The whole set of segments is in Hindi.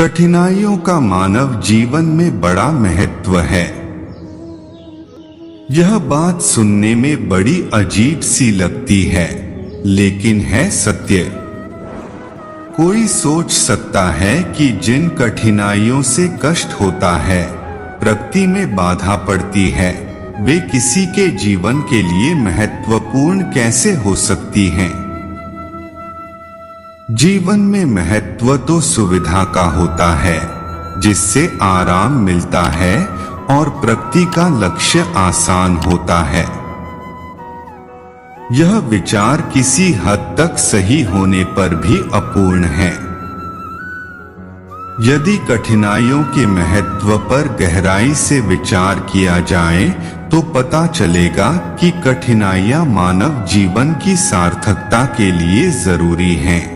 कठिनाइयों का मानव जीवन में बड़ा महत्व है। यह बात सुनने में बड़ी अजीब सी लगती है, लेकिन है सत्य। कोई सोच सकता है कि जिन कठिनाइयों से कष्ट होता है, प्रगति में बाधा पड़ती है, वे किसी के जीवन के लिए महत्वपूर्ण कैसे हो सकती हैं? जीवन में महत्व तो सुविधा का होता है, जिससे आराम मिलता है और प्रगति का लक्ष्य आसान होता है। यह विचार किसी हद तक सही होने पर भी अपूर्ण है। यदि कठिनाइयों के महत्व पर गहराई से विचार किया जाए तो पता चलेगा कि कठिनाइयां मानव जीवन की सार्थकता के लिए जरूरी हैं।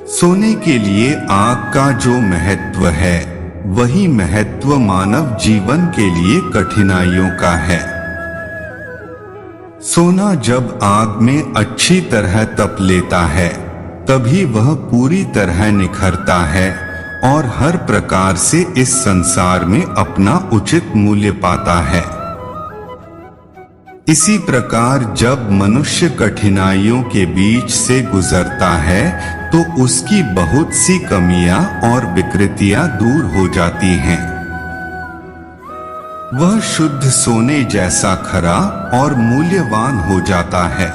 सोने के लिए आग का जो महत्व है, वही महत्व मानव जीवन के लिए कठिनाइयों का है। सोना जब आग में अच्छी तरह तप लेता है, तभी वह पूरी तरह निखरता है और हर प्रकार से इस संसार में अपना उचित मूल्य पाता है। इसी प्रकार जब मनुष्य कठिनाइयों के बीच से गुजरता है तो उसकी बहुत सी कमियां और विकृतियां दूर हो जाती हैं। वह शुद्ध सोने जैसा खरा और मूल्यवान हो जाता है।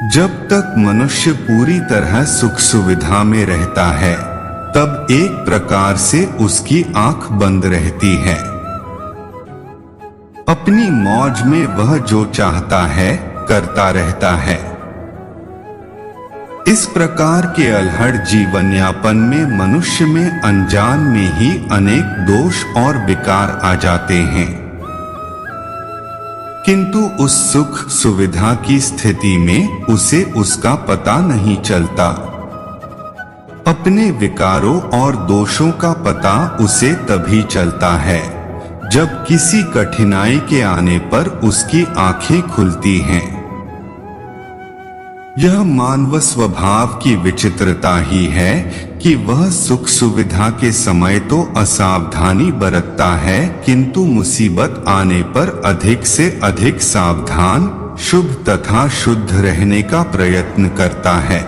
जब तक मनुष्य पूरी तरह सुख सुविधा में रहता है, तब एक प्रकार से उसकी आंख बंद रहती है। अपनी मौज में वह जो चाहता है करता रहता है। इस प्रकार के अलहड़ जीवन यापन में मनुष्य में अनजान में ही अनेक दोष और विकार आ जाते हैं। किंतु उस सुख सुविधा की स्थिति में उसे उसका पता नहीं चलता। अपने विकारों और दोषों का पता उसे तभी चलता है जब किसी कठिनाई के आने पर उसकी आंखें खुलती हैं। यह मानव स्वभाव की विचित्रता ही है कि वह सुख सुविधा के समय तो असावधानी बरतता है, किंतु मुसीबत आने पर अधिक से अधिक सावधान, शुभ तथा शुद्ध रहने का प्रयत्न करता है।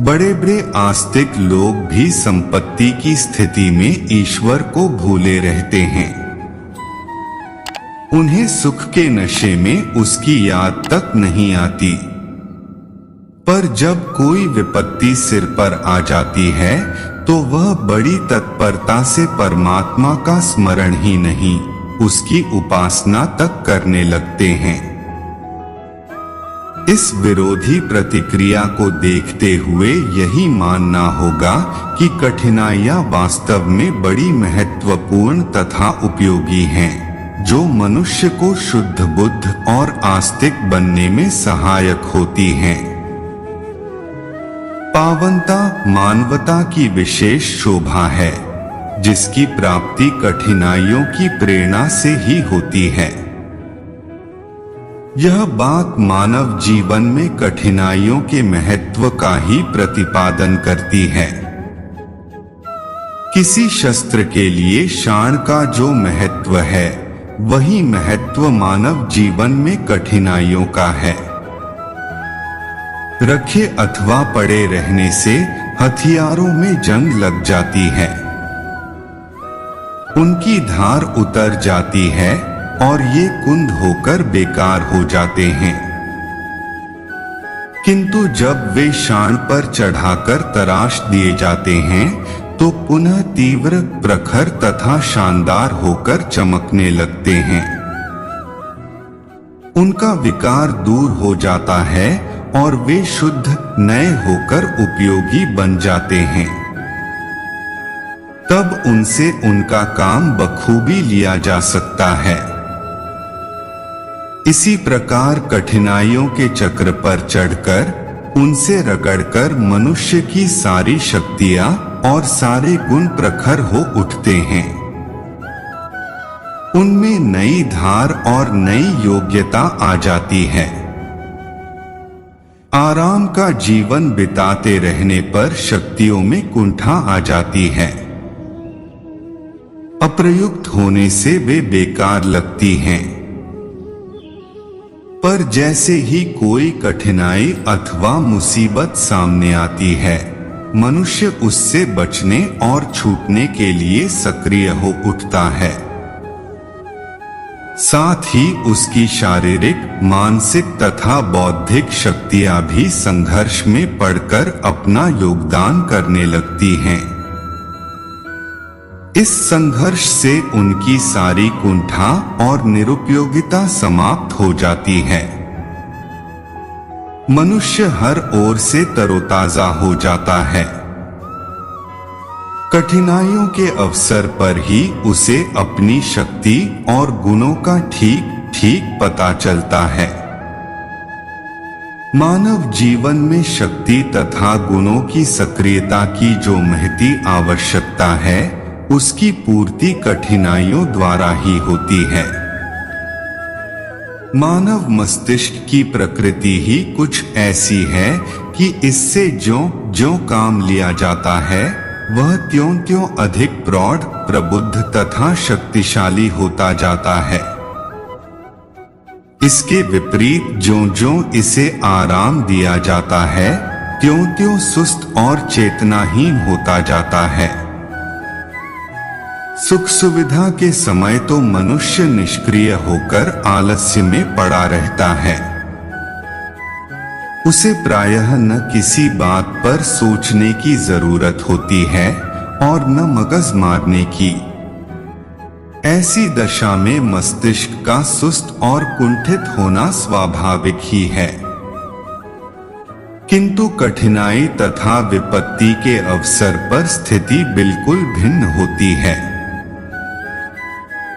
बड़े बड़े आस्तिक लोग भी संपत्ति की स्थिति में ईश्वर को भूले रहते हैं। उन्हें सुख के नशे में उसकी याद तक नहीं आती। पर जब कोई विपत्ति सिर पर आ जाती है तो वह बड़ी तत्परता से परमात्मा का स्मरण ही नहीं, उसकी उपासना तक करने लगते हैं। इस विरोधी प्रतिक्रिया को देखते हुए यही मानना होगा कि कठिनाइयां वास्तव में बड़ी महत्वपूर्ण तथा उपयोगी हैं, जो मनुष्य को शुद्ध बुद्ध और आस्तिक बनने में सहायक होती हैं। पावनता मानवता की विशेष शोभा है, जिसकी प्राप्ति कठिनाइयों की प्रेरणा से ही होती है। यह बात मानव जीवन में कठिनाइयों के महत्व का ही प्रतिपादन करती है। किसी शस्त्र के लिए शाण का जो महत्व है, वही महत्व मानव जीवन में कठिनाइयों का है। रखे अथवा पड़े रहने से हथियारों में जंग लग जाती है। उनकी धार उतर जाती है और ये कुंद होकर बेकार हो जाते हैं। किंतु जब वे शाण पर चढ़ाकर तराश दिए जाते हैं तो पुनः तीव्र, प्रखर तथा शानदार होकर चमकने लगते हैं। उनका विकार दूर हो जाता है और वे शुद्ध नए होकर उपयोगी बन जाते हैं। तब उनसे उनका काम बखूबी लिया जा सकता है। इसी प्रकार कठिनाइयों के चक्र पर चढ़कर, उनसे रगड़कर मनुष्य की सारी शक्तियां और सारे गुण प्रखर हो उठते हैं। उनमें नई धार और नई योग्यता आ जाती है। आराम का जीवन बिताते रहने पर शक्तियों में कुंठा आ जाती है। अप्रयुक्त होने से वे बेकार लगती हैं। पर जैसे ही कोई कठिनाई अथवा मुसीबत सामने आती है, मनुष्य उससे बचने और छूटने के लिए सक्रिय हो उठता है। साथ ही उसकी शारीरिक, मानसिक तथा बौद्धिक शक्तियां भी संघर्ष में पड़कर अपना योगदान करने लगती हैं। इस संघर्ष से उनकी सारी कुंठा और निरुपयोगिता समाप्त हो जाती है। मनुष्य हर ओर से तरोताजा हो जाता है। कठिनाइयों के अवसर पर ही उसे अपनी शक्ति और गुणों का ठीक ठीक पता चलता है। मानव जीवन में शक्ति तथा गुणों की सक्रियता की जो महती आवश्यकता है, उसकी पूर्ति कठिनाइयों द्वारा ही होती है। मानव मस्तिष्क की प्रकृति ही कुछ ऐसी है कि इससे ज्यों-ज्यों काम लिया जाता है, वह त्यों-त्यों अधिक प्रौढ़, प्रबुद्ध तथा शक्तिशाली होता जाता है। इसके विपरीत ज्यों-ज्यों इसे आराम दिया जाता है, त्यों-त्यों सुस्त और चेतनाहीन होता जाता है। सुख सुविधा के समय तो मनुष्य निष्क्रिय होकर आलस्य में पड़ा रहता है। उसे प्रायः न किसी बात पर सोचने की जरूरत होती है और न मगज मारने की। ऐसी दशा में मस्तिष्क का सुस्त और कुंठित होना स्वाभाविक ही है। किंतु कठिनाई तथा विपत्ति के अवसर पर स्थिति बिल्कुल भिन्न होती है।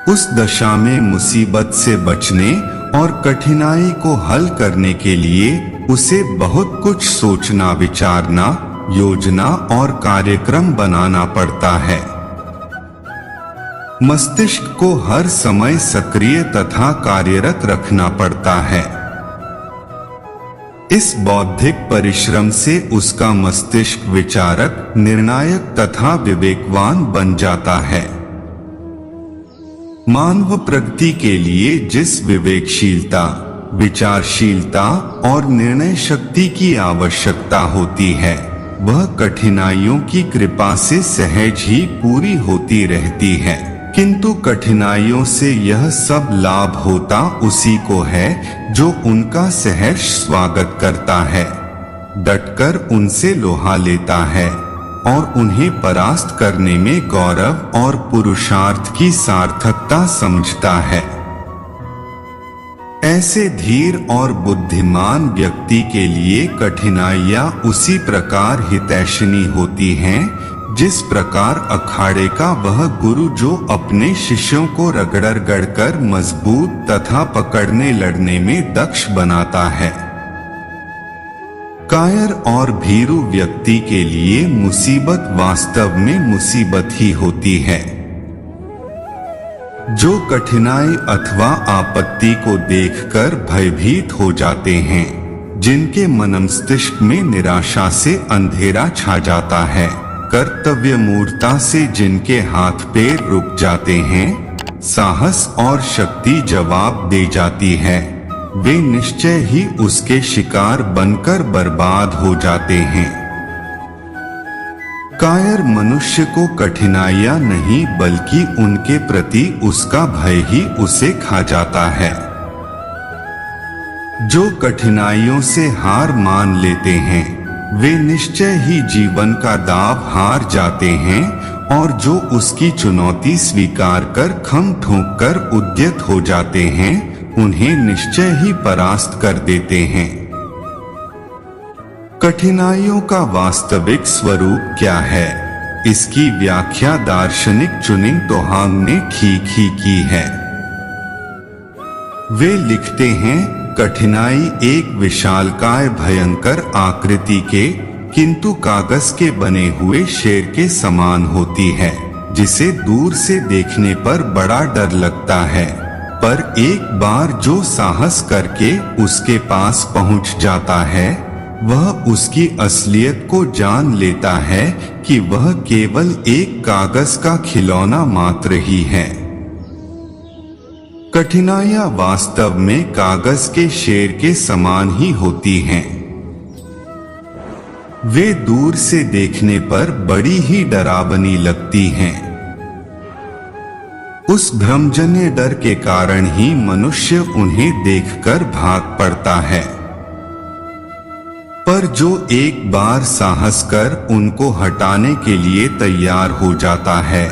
उस दशा में मुसीबत से बचने और कठिनाई को हल करने के लिए उसे बहुत कुछ सोचना, विचारना, योजना और कार्यक्रम बनाना पड़ता है। मस्तिष्क को हर समय सक्रिय तथा कार्यरत रखना पड़ता है। इस बौद्धिक परिश्रम से उसका मस्तिष्क विचारक, निर्णायक तथा विवेकवान बन जाता है। मानव प्रगति के लिए जिस विवेकशीलता, विचारशीलता और निर्णय शक्ति की आवश्यकता होती है, वह कठिनाइयों की कृपा से सहज ही पूरी होती रहती है। किंतु कठिनाइयों से यह सब लाभ होता उसी को है जो उनका सहर्ष स्वागत करता है, डटकर उनसे लोहा लेता है और उन्हें परास्त करने में गौरव और पुरुषार्थ की सार्थकता समझता है। ऐसे धीर और बुद्धिमान व्यक्ति के लिए कठिनाइयां उसी प्रकार हितैषिणी होती हैं, जिस प्रकार अखाड़े का वह गुरु जो अपने शिष्यों को रगड़ कर मजबूत तथा पकड़ने लड़ने में दक्ष बनाता है। कायर और भीरू व्यक्ति के लिए मुसीबत वास्तव में मुसीबत ही होती है। जो कठिनाई अथवा आपत्ति को देखकर भयभीत हो जाते हैं, जिनके मनमस्तिष्क में निराशा से अंधेरा छा जाता है, कर्तव्य मूर्ता से जिनके हाथ पैर रुक जाते हैं, साहस और शक्ति जवाब दे जाती है, वे निश्चय ही उसके शिकार बनकर बर्बाद हो जाते हैं। कायर मनुष्य को कठिनाइयां नहीं बल्कि उनके प्रति उसका भय ही उसे खा जाता है। जो कठिनाइयों से हार मान लेते हैं, वे निश्चय ही जीवन का दाव हार जाते हैं और जो उसकी चुनौती स्वीकार कर खम ठोक कर उद्यत हो जाते हैं, उन्हें निश्चय ही परास्त कर देते हैं। कठिनाइयों का वास्तविक स्वरूप क्या है, इसकी व्याख्या दार्शनिक चुनिंग तोहांग ने ठीक ही की है। वे लिखते हैं, कठिनाई एक विशालकाय भयंकर आकृति के किंतु कागज के बने हुए शेर के समान होती है, जिसे दूर से देखने पर बड़ा डर लगता है, पर एक बार जो साहस करके उसके पास पहुंच जाता है, वह उसकी असलियत को जान लेता है कि वह केवल एक कागज का खिलौना मात्र ही है। कठिनाइयां वास्तव में कागज के शेर के समान ही होती हैं। वे दूर से देखने पर बड़ी ही डरावनी लगती हैं। उस भ्रमजन्य डर के कारण ही मनुष्य उन्हें देखकर भाग पड़ता है। पर जो एक बार साहस कर उनको हटाने के लिए तैयार हो जाता है,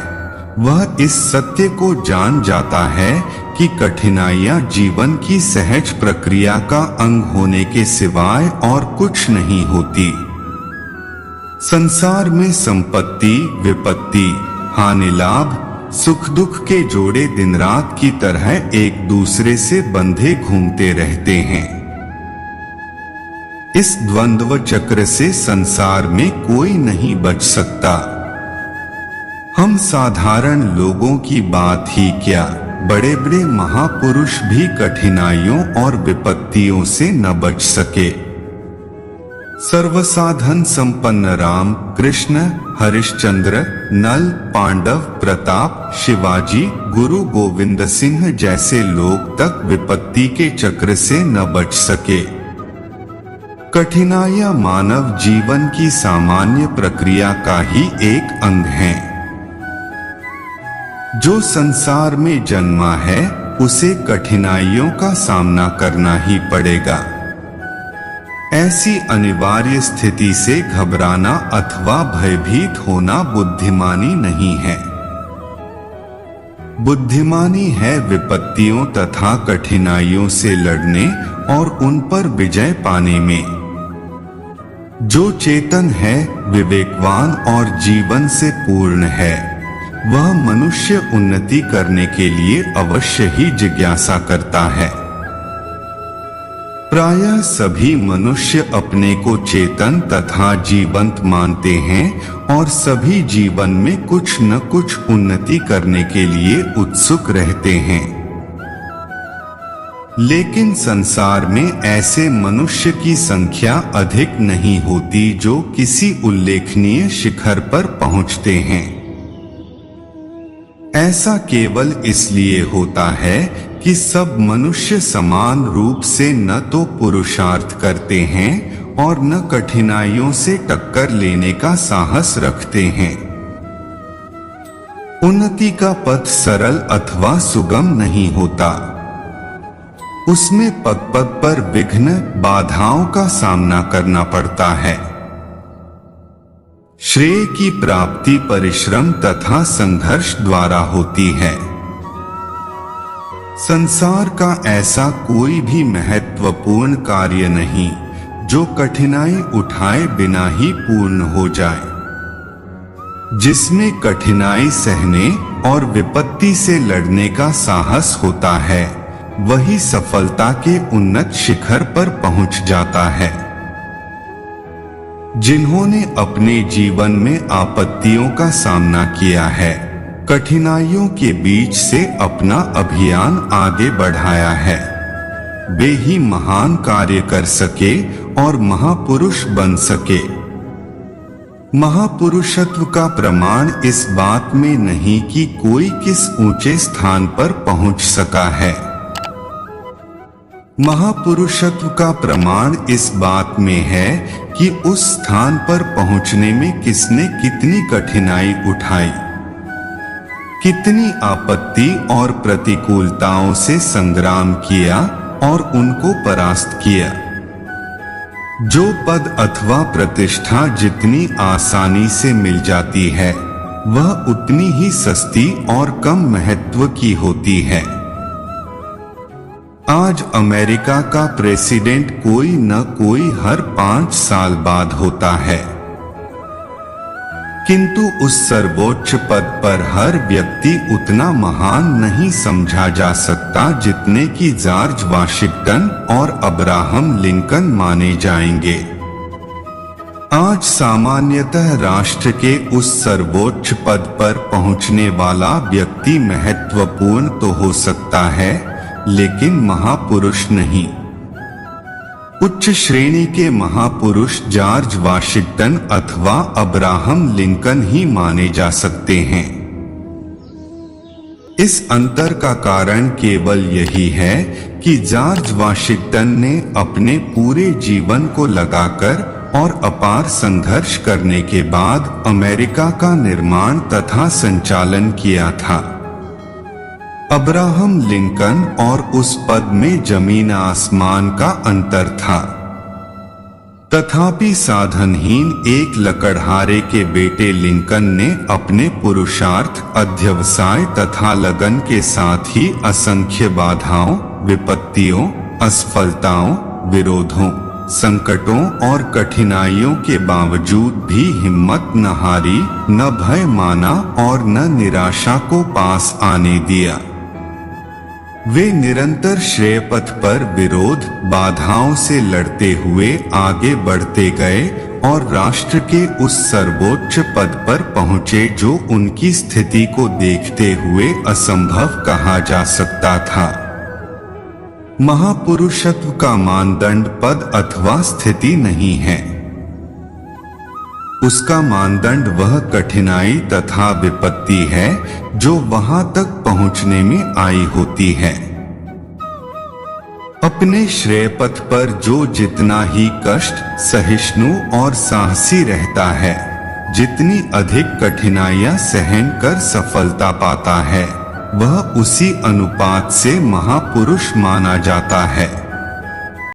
वह इस सत्य को जान जाता है कि कठिनाइयां जीवन की सहज प्रक्रिया का अंग होने के सिवाय और कुछ नहीं होती। संसार में संपत्ति, विपत्ति, हानि लाभ, सुख दुख के जोड़े दिन रात की तरह एक दूसरे से बंधे घूमते रहते हैं। इस द्वंद्व चक्र से संसार में कोई नहीं बच सकता। हम साधारण लोगों की बात ही क्या, बड़े बड़े महापुरुष भी कठिनाइयों और विपत्तियों से न बच सके। सर्वसाधन संपन्न राम, कृष्ण, हरिश्चंद्र, नल, पांडव, प्रताप, शिवाजी, गुरु गोविंद सिंह जैसे लोग तक विपत्ति के चक्र से न बच सके। कठिनाइयां मानव जीवन की सामान्य प्रक्रिया का ही एक अंग है। जो संसार में जन्मा है उसे कठिनाइयों का सामना करना ही पड़ेगा। ऐसी अनिवार्य स्थिति से घबराना अथवा भयभीत होना बुद्धिमानी नहीं है। बुद्धिमानी है विपत्तियों तथा कठिनाइयों से लड़ने और उन पर विजय पाने में। जो चेतन है, विवेकवान और जीवन से पूर्ण है, वह मनुष्य उन्नति करने के लिए अवश्य ही जिज्ञासा करता है। प्रायः सभी मनुष्य अपने को चेतन तथा जीवंत मानते हैं और सभी जीवन में कुछ न कुछ उन्नति करने के लिए उत्सुक रहते हैं। लेकिन संसार में ऐसे मनुष्य की संख्या अधिक नहीं होती जो किसी उल्लेखनीय शिखर पर पहुंचते हैं। ऐसा केवल इसलिए होता है कि सब मनुष्य समान रूप से न तो पुरुषार्थ करते हैं और न कठिनाइयों से टक्कर लेने का साहस रखते हैं। उन्नति का पथ सरल अथवा सुगम नहीं होता। उसमें पग पग पर विघ्न, बाधाओं का सामना करना पड़ता है। श्रेय की प्राप्ति परिश्रम तथा संघर्ष द्वारा होती है। संसार का ऐसा कोई भी महत्वपूर्ण कार्य नहीं जो कठिनाई उठाए बिना ही पूर्ण हो जाए। जिसमें कठिनाई सहने और विपत्ति से लड़ने का साहस होता है, वही सफलता के उन्नत शिखर पर पहुंच जाता है। जिन्होंने अपने जीवन में आपत्तियों का सामना किया है, कठिनाइयों के बीच से अपना अभियान आगे बढ़ाया है, वे ही महान कार्य कर सके और महापुरुष बन सके। महापुरुषत्व का प्रमाण इस बात में नहीं कि कोई किस ऊंचे स्थान पर पहुंच सका है। महापुरुषत्व का प्रमाण इस बात में है कि उस स्थान पर पहुंचने में किसने कितनी कठिनाई उठाई, कितनी आपत्ति और प्रतिकूलताओं से संग्राम किया और उनको परास्त किया। जो पद अथवा प्रतिष्ठा जितनी आसानी से मिल जाती है, वह उतनी ही सस्ती और कम महत्व की होती है। आज अमेरिका का प्रेसिडेंट कोई न कोई हर 5 साल बाद होता है, किंतु उस सर्वोच्च पद पर हर व्यक्ति उतना महान नहीं समझा जा सकता जितने कि जॉर्ज वाशिंगटन और अब्राहम लिंकन माने जाएंगे। आज सामान्यतः राष्ट्र के उस सर्वोच्च पद पर पहुंचने वाला व्यक्ति महत्वपूर्ण तो हो सकता है, लेकिन महापुरुष नहीं। उच्च श्रेणी के महापुरुष जॉर्ज वाशिंगटन अथवा अब्राहम लिंकन ही माने जा सकते हैं। इस अंतर का कारण केवल यही है कि जॉर्ज वाशिंगटन ने अपने पूरे जीवन को लगाकर और अपार संघर्ष करने के बाद अमेरिका का निर्माण तथा संचालन किया था। अब्राहम लिंकन और उस पद में जमीन आसमान का अंतर था। तथापि साधनहीन एक लकड़हारे के बेटे लिंकन ने अपने पुरुषार्थ, अध्यवसाय तथा लगन के साथ ही असंख्य बाधाओं, विपत्तियों, असफलताओं, विरोधों, संकटों और कठिनाइयों के बावजूद भी हिम्मत न हारी, न भय माना और न निराशा को पास आने दिया। वे निरंतर श्रेय पथ पर विरोध, बाधाओं से लड़ते हुए आगे बढ़ते गए और राष्ट्र के उस सर्वोच्च पद पर पहुंचे जो उनकी स्थिति को देखते हुए असंभव कहा जा सकता था। महापुरुषत्व का मानदंड पद अथवा स्थिति नहीं है। उसका मानदंड वह कठिनाई तथा विपत्ति है जो वहां तक पहुंचने में आई होती है। अपने श्रेय पथ पर जो जितना ही कष्ट, सहिष्णु और साहसी रहता है, जितनी अधिक कठिनाइयां सहन कर सफलता पाता है, वह उसी अनुपात से महापुरुष माना जाता है।